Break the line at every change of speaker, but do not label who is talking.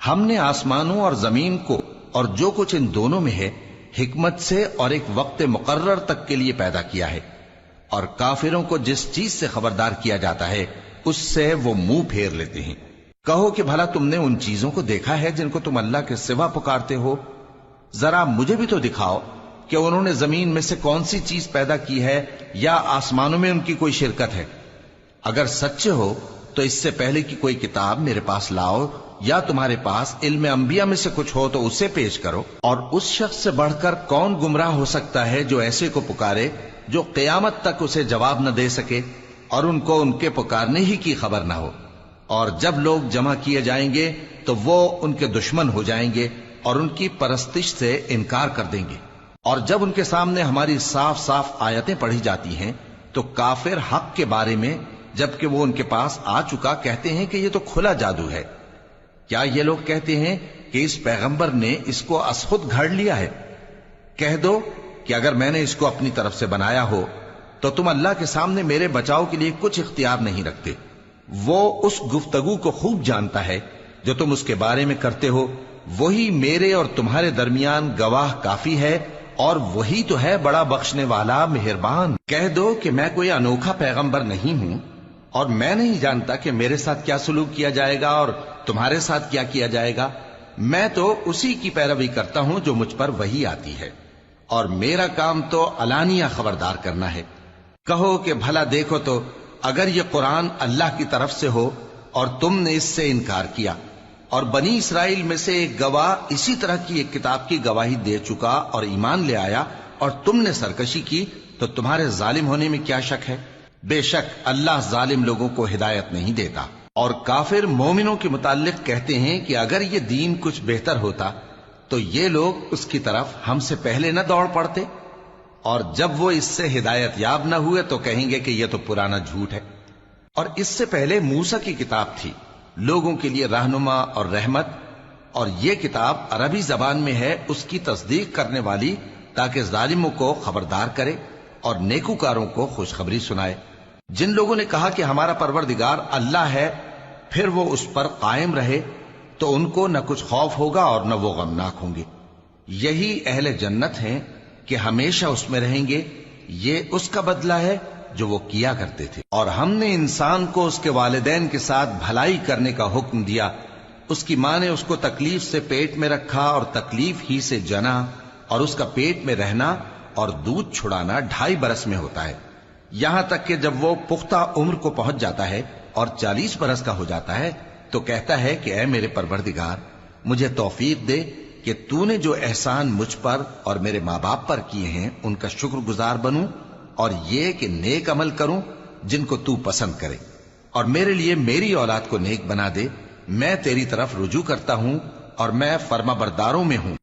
ہم نے آسمانوں اور زمین کو اور جو کچھ ان دونوں میں ہے حکمت سے اور ایک وقت مقرر تک کے لیے پیدا کیا ہے، اور کافروں کو جس چیز سے خبردار کیا جاتا ہے اس سے وہ منہ پھیر لیتے ہیں۔ کہو کہ بھلا تم نے ان چیزوں کو دیکھا ہے جن کو تم اللہ کے سوا پکارتے ہو؟ ذرا مجھے بھی تو دکھاؤ کہ انہوں نے زمین میں سے کون سی چیز پیدا کی ہے یا آسمانوں میں ان کی کوئی شرکت ہے۔ اگر سچے ہو تو اس سے پہلے کی کوئی کتاب میرے پاس لاؤ، یا تمہارے پاس علم انبیاء میں سے کچھ ہو تو اسے پیش کرو۔ اور اس شخص سے بڑھ کر کون گمراہ ہو سکتا ہے جو ایسے کو پکارے جو قیامت تک اسے جواب نہ دے سکے اور ان کو ان کے پکارنے ہی کی خبر نہ ہو۔ اور جب لوگ جمع کیے جائیں گے تو وہ ان کے دشمن ہو جائیں گے اور ان کی پرستش سے انکار کر دیں گے۔ اور جب ان کے سامنے ہماری صاف صاف آیتیں پڑھی جاتی ہیں تو کافر حق کے بارے میں جبکہ وہ ان کے پاس آ چکا کہتے ہیں کہ یہ تو کھلا جادو ہے۔ کیا یہ لوگ کہتے ہیں کہ اس پیغمبر نے اس کو از خود گھڑ لیا ہے؟ کہہ دو کہ اگر میں نے اس کو اپنی طرف سے بنایا ہو تو تم اللہ کے سامنے میرے بچاؤ کے لیے کچھ اختیار نہیں رکھتے۔ وہ اس گفتگو کو خوب جانتا ہے جو تم اس کے بارے میں کرتے ہو، وہی میرے اور تمہارے درمیان گواہ کافی ہے، اور وہی تو ہے بڑا بخشنے والا مہربان۔ کہہ دو کہ میں کوئی انوکھا پیغمبر نہیں ہوں، اور میں نہیں جانتا کہ میرے ساتھ کیا سلوک کیا جائے گا اور تمہارے ساتھ کیا کیا جائے گا۔ میں تو اسی کی پیروی کرتا ہوں جو مجھ پر وحی آتی ہے، اور میرا کام تو علانیہ خبردار کرنا ہے۔ کہو کہ بھلا دیکھو تو اگر یہ قرآن اللہ کی طرف سے ہو اور تم نے اس سے انکار کیا، اور بنی اسرائیل میں سے ایک گواہ اسی طرح کی ایک کتاب کی گواہی دے چکا اور ایمان لے آیا، اور تم نے سرکشی کی، تو تمہارے ظالم ہونے میں کیا شک ہے؟ بے شک اللہ ظالم لوگوں کو ہدایت نہیں دیتا۔ اور کافر مومنوں کے متعلق کہتے ہیں کہ اگر یہ دین کچھ بہتر ہوتا تو یہ لوگ اس کی طرف ہم سے پہلے نہ دوڑ پڑتے، اور جب وہ اس سے ہدایت یاب نہ ہوئے تو کہیں گے کہ یہ تو پرانا جھوٹ ہے۔ اور اس سے پہلے موسیٰ کی کتاب تھی، لوگوں کے لیے رہنما اور رحمت، اور یہ کتاب عربی زبان میں ہے اس کی تصدیق کرنے والی، تاکہ ظالموں کو خبردار کرے اور نیکوکاروں کو خوشخبری سنائے۔ جن لوگوں نے کہا کہ ہمارا پروردگار اللہ ہے، پھر وہ اس پر قائم رہے تو ان کو نہ کچھ خوف ہوگا اور نہ وہ غمناک ہوں گے۔ یہی اہل جنت ہیں کہ ہمیشہ اس میں رہیں گے، یہ اس کا بدلہ ہے جو وہ کیا کرتے تھے۔ اور ہم نے انسان کو اس کے والدین کے ساتھ بھلائی کرنے کا حکم دیا۔ اس کی ماں نے اس کو تکلیف سے پیٹ میں رکھا اور تکلیف ہی سے جنا، اور اس کا پیٹ میں رہنا اور دودھ چھڑانا 2.5 برس میں ہوتا ہے، یہاں تک کہ جب وہ پختہ عمر کو پہنچ جاتا ہے اور 40 برس کا ہو جاتا ہے تو کہتا ہے کہ اے میرے پروردگار، مجھے توفیق دے کہ تو نے جو احسان مجھ پر اور میرے ماں باپ پر کیے ہیں ان کا شکر گزار بنوں، اور یہ کہ نیک عمل کروں جن کو تو پسند کرے، اور میرے لیے میری اولاد کو نیک بنا دے۔ میں تیری طرف رجوع کرتا ہوں اور میں فرما برداروں میں ہوں۔